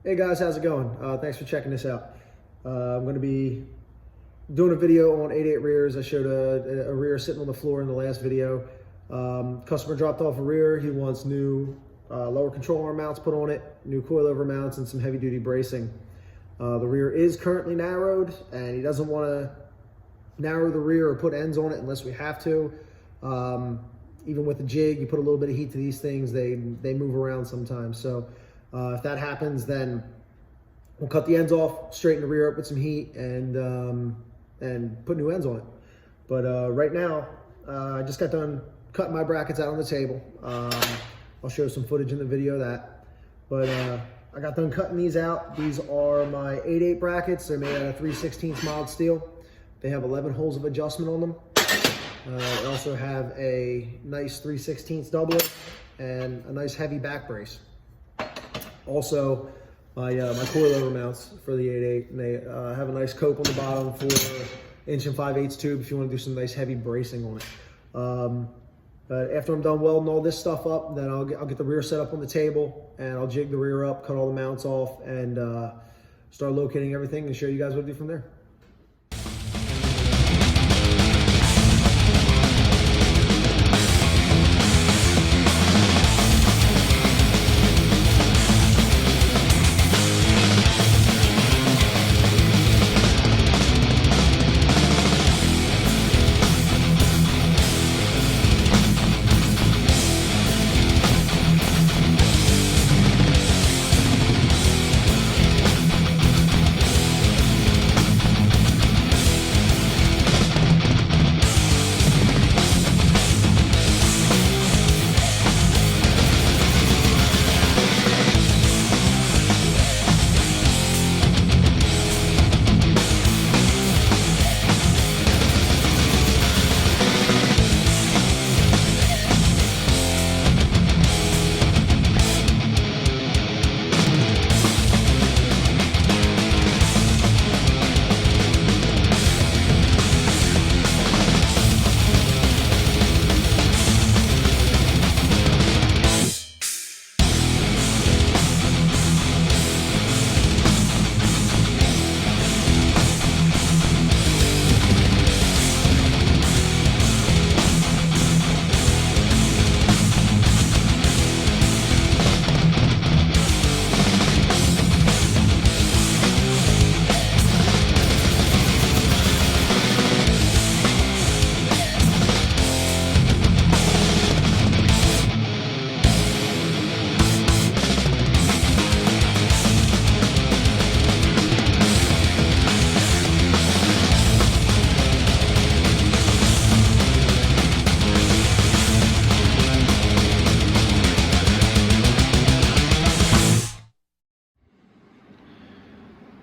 Hey guys, how's it going? Thanks for checking this out. I'm going to be doing a video on 8/8 rears. I showed a rear sitting on the floor in the last video. Customer dropped off a rear. He wants new lower control arm mounts put on it, new coilover mounts, and some heavy duty bracing. The rear is currently narrowed, and he doesn't want to narrow the rear or put ends on it unless we have to. Even with the jig, you put a little bit of heat to these things, they move around sometimes. So if that happens, then we'll cut the ends off, straighten the rear up with some heat, and put new ends on it. But right now, I just got done cutting my brackets out on the table. I'll show some footage in the video of that. But I got done cutting these out. These are my 8/8 brackets. They're made out of 3/16 mild steel. They have 11 holes of adjustment on them. They also have a nice 3/16 doublet and a nice heavy back brace. Also, my coilover mounts for the 8/8, and they have a nice cope on the bottom for 1 5/8 tube if you want to do some nice heavy bracing on it. But after I'm done welding all this stuff up, then I'll get the rear set up on the table, and I'll jig the rear up, cut all the mounts off, and start locating everything and show you guys what to do from there.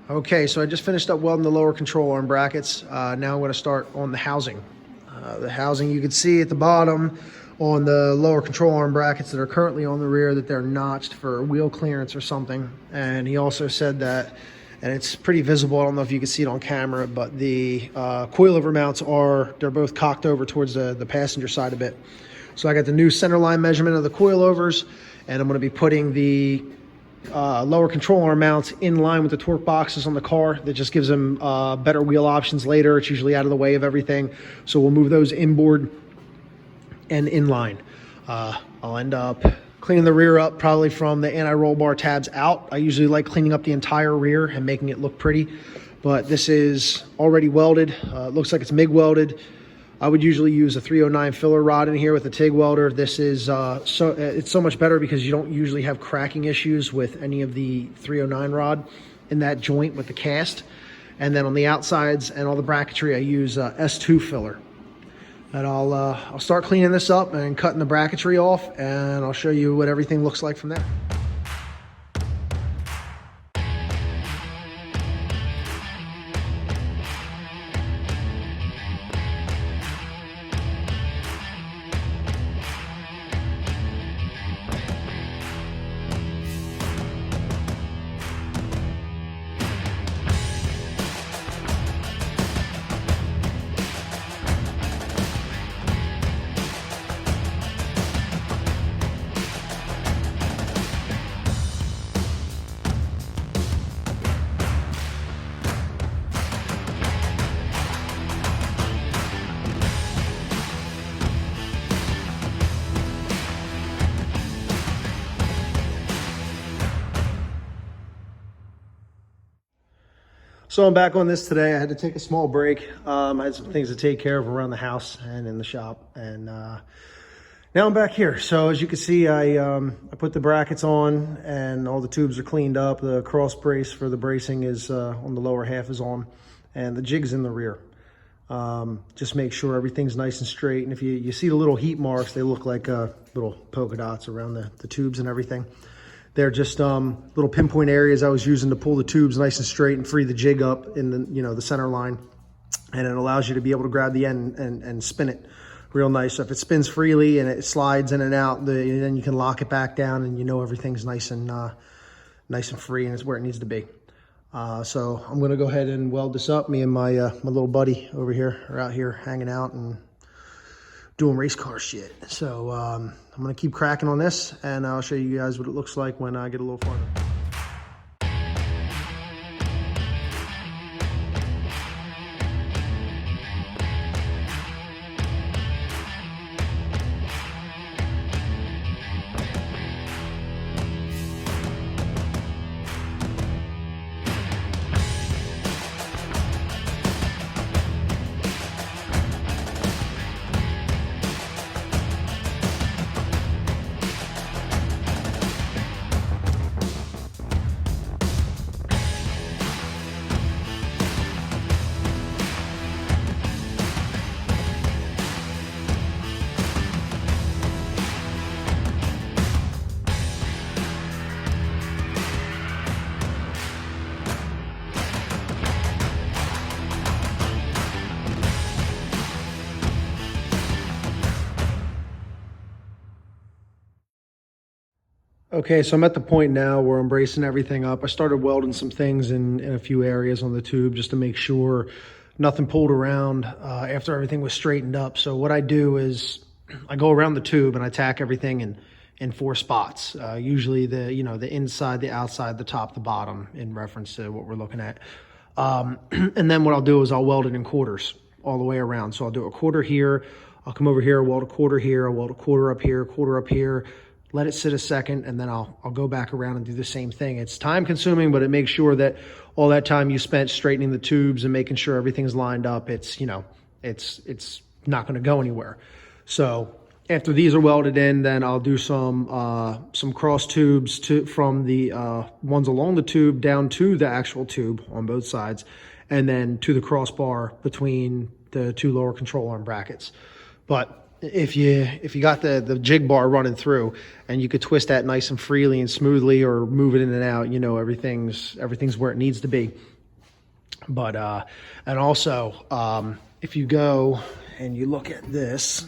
Okay, so I just finished up welding the lower control arm brackets. Now I'm going to start on the housing. The housing, you can see at the bottom on the lower control arm brackets that are currently on the rear that they're notched for wheel clearance or something. And he also said that, and it's pretty visible, I don't know if you can see it on camera, but the coilover mounts they're both cocked over towards the passenger side a bit. So I got the new center line measurement of the coilovers, and I'm going to be putting the lower control arm mounts in line with the torque boxes on the car. That just gives them better wheel options later. It's usually out of the way of everything, so we'll move those inboard and in line. I'll end up cleaning the rear up probably from the anti-roll bar tabs out. I usually like cleaning up the entire rear and making it look pretty, but this is already welded. It looks like it's MIG welded. I would usually use a 309 filler rod in here with a TIG welder. This is it's so much better because you don't usually have cracking issues with any of the 309 rod in that joint with the cast. And then on the outsides and all the bracketry, I use S2 filler. And I'll start cleaning this up and cutting the bracketry off, and I'll show you what everything looks like from there. So I'm back on this today. I had to take a small break. I had some things to take care of around the house and in the shop, and now I'm back here. So as you can see, I put the brackets on and all the tubes are cleaned up. The cross brace for the bracing is on the lower half is on, and the jig's in the rear. Just make sure everything's nice and straight. And if you see the little heat marks, they look like little polka dots around the tubes and everything. They're just little pinpoint areas I was using to pull the tubes nice and straight and free the jig up in the center line. And it allows you to be able to grab the end and spin it real nice. So if it spins freely and it slides in and out, then you can lock it back down, and everything's nice and free, and it's where it needs to be. So I'm gonna go ahead and weld this up. Me and my little buddy over here are out here hanging out and doing race car shit. So I'm gonna keep cracking on this, and I'll show you guys what it looks like when I get a little farther. Okay, so I'm at the point now where I'm bracing everything up. I started welding some things in a few areas on the tube just to make sure nothing pulled around after everything was straightened up. So what I do is I go around the tube and I tack everything in 4 spots. Usually the inside, the outside, the top, the bottom, in reference to what we're looking at. And then what I'll do is I'll weld it in quarters all the way around. So I'll do a quarter here, I'll come over here, weld a quarter here, I'll weld a quarter up here, let it sit a second, and then I'll go back around and do the same thing. It's time consuming, but it makes sure that all that time you spent straightening the tubes and making sure everything's lined up, it's not going to go anywhere. So after these are welded in, then I'll do some cross tubes from the ones along the tube down to the actual tube on both sides, and then to the crossbar between the 2 lower control arm brackets. But if you got the jig bar running through, and you could twist that nice and freely and smoothly, or move it in and out, everything's where it needs to be. But and also if you go and you look at this,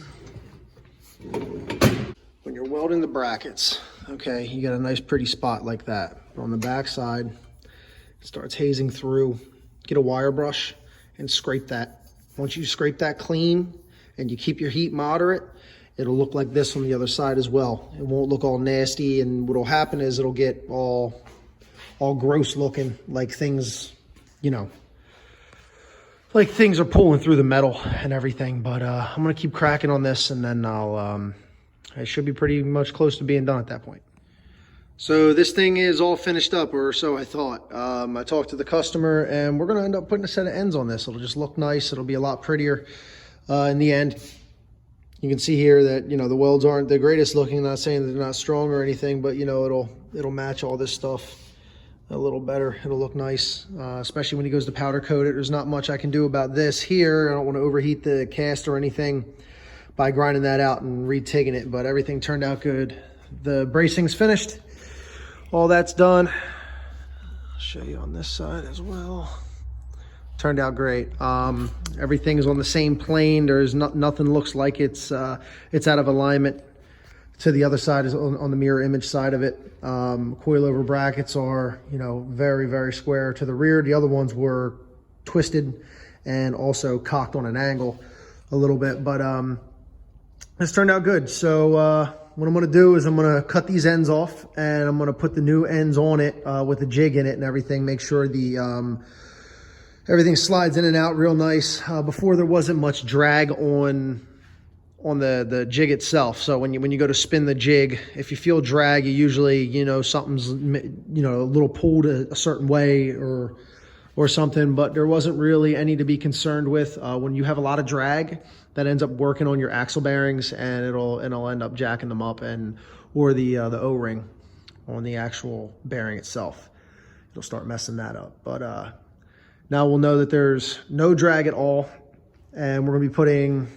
when you're welding the brackets, okay, you got a nice pretty spot like that. But on the back side, it starts hazing through. Get a wire brush and scrape that. Once you scrape that clean and you keep your heat moderate, it'll look like this on the other side as well. It won't look all nasty, and what'll happen is it'll get all gross looking, like things, like things are pulling through the metal and everything. But I'm gonna keep cracking on this, and then I should be pretty much close to being done at that point. So this thing is all finished up, or so I thought. I talked to the customer, and we're gonna end up putting a set of ends on this. It'll just look nice. It'll be a lot prettier in the end. You can see here that the welds aren't the greatest looking. Not saying that they're not strong or anything, but it'll match all this stuff a little better. It'll look nice, especially when he goes to powder coat it. There's not much I can do about this here. I don't want to overheat the cast or anything by grinding that out and retaking it, but everything turned out good. The bracing's finished. All that's done. I'll show you on this side as well. Turned out great. Everything is on the same plane. There's nothing looks like it's out of alignment to the other side, is on the mirror image side of it. Coilover brackets are very, very square to the rear. The other ones were twisted and also cocked on an angle a little bit, but this turned out good. So what I'm going to do is I'm going to cut these ends off, and I'm going to put the new ends on it with the jig in it and everything. Make sure the everything slides in and out real nice. Before, there wasn't much drag on the jig itself. So when you go to spin the jig, if you feel drag, you usually something's a little pulled a certain way, or or something, but there wasn't really any to be concerned with. When you have a lot of drag, that ends up working on your axle bearings, and it'll end up jacking them up, or the O-ring on the actual bearing itself. It'll start messing that up. But now we'll know that there's no drag at all, and we're gonna be putting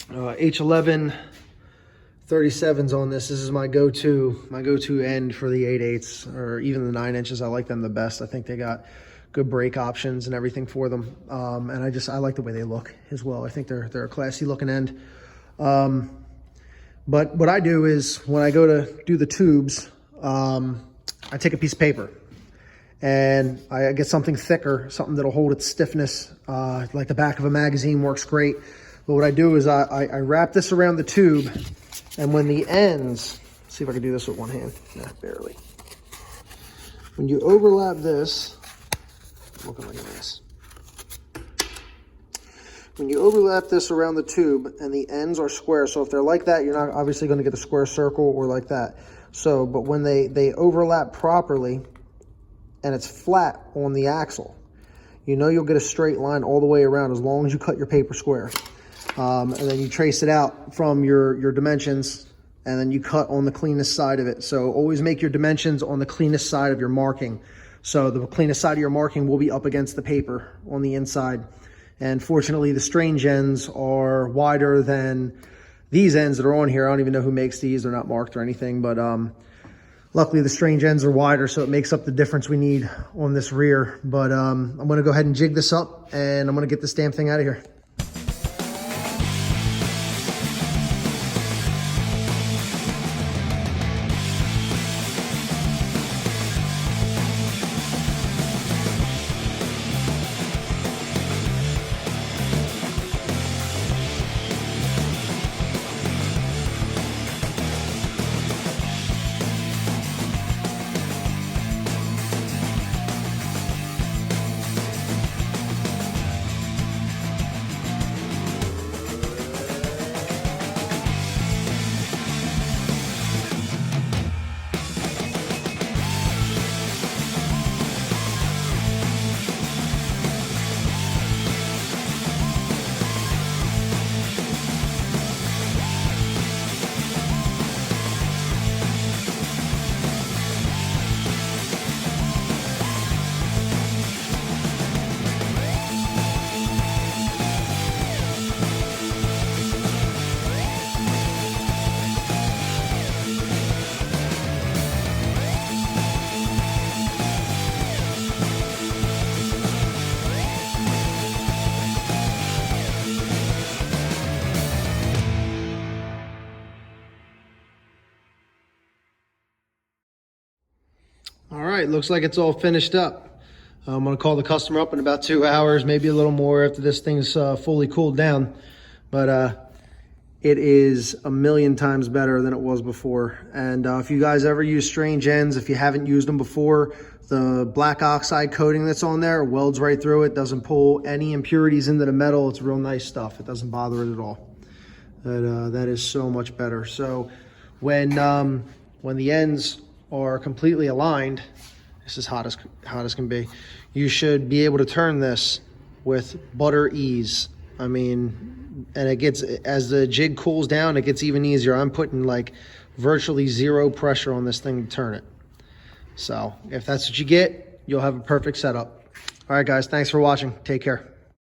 H11 37s on this. This is my go-to end for the 8/8s, or even the 9 inches. I like them the best. I think they got good brake options and everything for them. And I like the way they look as well. I think they're a classy looking end. But what I do is when I go to do the tubes, I take a piece of paper and I get something thicker, something that'll hold its stiffness. Like the back of a magazine works great. But what I do is I wrap this around the tube, and when the ends, let's see if I can do this with one hand. Nah, barely. When you overlap this, looking like this. When you overlap this around the tube and the ends are square, so if they're like that, you're not obviously going to get a square circle or like that. So, but when they overlap properly and it's flat on the axle, you know you'll get a straight line all the way around as long as you cut your paper square. And then you trace it out from your dimensions, and then you cut on the cleanest side of it. So always make your dimensions on the cleanest side of your marking. So the cleanest side of your marking will be up against the paper on the inside. And fortunately, the strange ends are wider than these ends that are on here. I don't even know who makes these. They're not marked or anything, but luckily the strange ends are wider, so it makes up the difference we need on this rear. But I'm gonna go ahead and jig this up, and I'm gonna get this damn thing out of here. All right, looks like it's all finished up. I'm gonna call the customer up in about 2 hours, maybe a little more after this thing's fully cooled down. But it is a million times better than it was before. And if you guys ever use strange ends, if you haven't used them before, the black oxide coating that's on there welds right through it, doesn't pull any impurities into the metal. It's real nice stuff. It doesn't bother it at all. But that is so much better. So when the ends are completely aligned, this is hot as can be, you should be able to turn this with butter ease. I mean, and it gets, as the jig cools down, it gets even easier. I'm putting like virtually zero pressure on this thing to turn it. So if that's what you get, you'll have a perfect setup. All right, guys, thanks for watching. Take care.